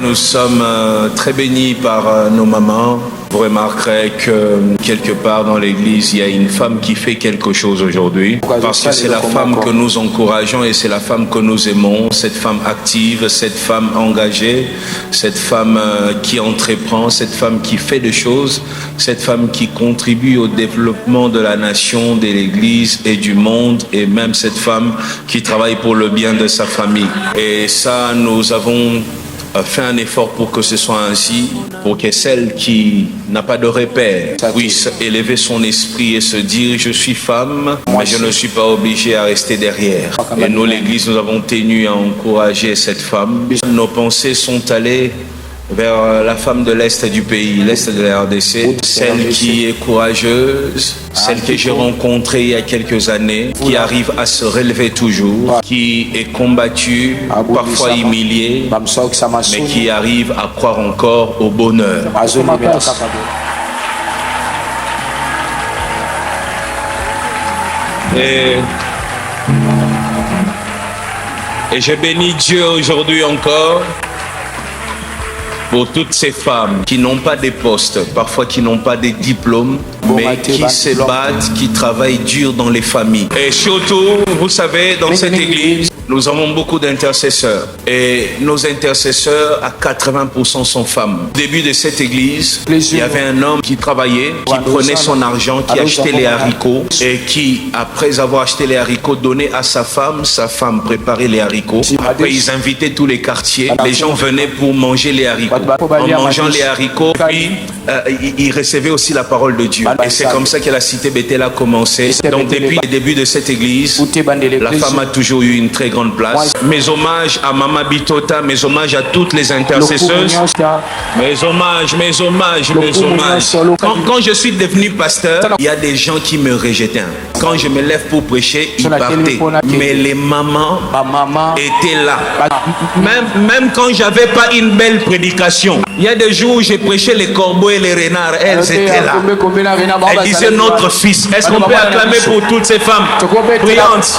Nous sommes très bénis par nos mamans. Vous remarquerez que quelque part dans l'église, il y a une femme qui fait quelque chose aujourd'hui. Parce que c'est la femme que nous encourageons et c'est la femme que nous aimons. Cette femme active, cette femme engagée, cette femme qui entreprend, cette femme qui fait des choses, cette femme qui contribue au développement de la nation, de l'église et du monde. Et même cette femme qui travaille pour le bien de sa famille. Et ça, nous avons fait un effort pour que ce soit ainsi, pour que celle qui n'a pas de repère puisse élever son esprit et se dire je suis femme, mais je ne suis pas obligé à rester derrière. Et nous, l'église, nous avons tenu à encourager cette femme. Nos pensées sont allées vers la femme de l'Est du pays, l'Est de la RDC, celle qui est courageuse, celle que j'ai rencontrée il y a quelques années, qui arrive à se relever toujours, qui est combattue, parfois humiliée, mais qui arrive à croire encore au bonheur. Et je bénis Dieu aujourd'hui encore pour toutes ces femmes qui n'ont pas des postes, parfois qui n'ont pas des diplômes, mais qui se battent, qui travaillent dur dans les familles. Et surtout, vous savez, dans cette église, nous avons beaucoup d'intercesseurs. Et nos intercesseurs, à 80% sont femmes. Au début de cette église, il y avait un homme qui travaillait, qui prenait son argent, qui achetait les haricots et qui, après avoir acheté les haricots, donnait à sa femme préparait les haricots. Après, ils invitaient tous les quartiers. Les gens venaient pour manger les haricots. En mangeant les haricots, puis ils recevaient aussi la parole de Dieu. Et c'est comme ça que la cité Bethel a commencé. Donc depuis le début de cette église, la femme a toujours eu une très grande place. Mes hommages à Mama Bitota, mes hommages à toutes les intercesseuses. Mes hommages. Quand je suis devenu pasteur, il y a des gens qui me rejetaient. Quand je me lève pour prêcher, ils partaient. Mais les mamans étaient là. Même quand j'avais pas une belle prédication, il y a des jours où j'ai prêché les corbeaux et les renards, elles étaient là. Elles disaient notre fils. Est-ce qu'on peut acclamer pour toutes ces femmes priantes?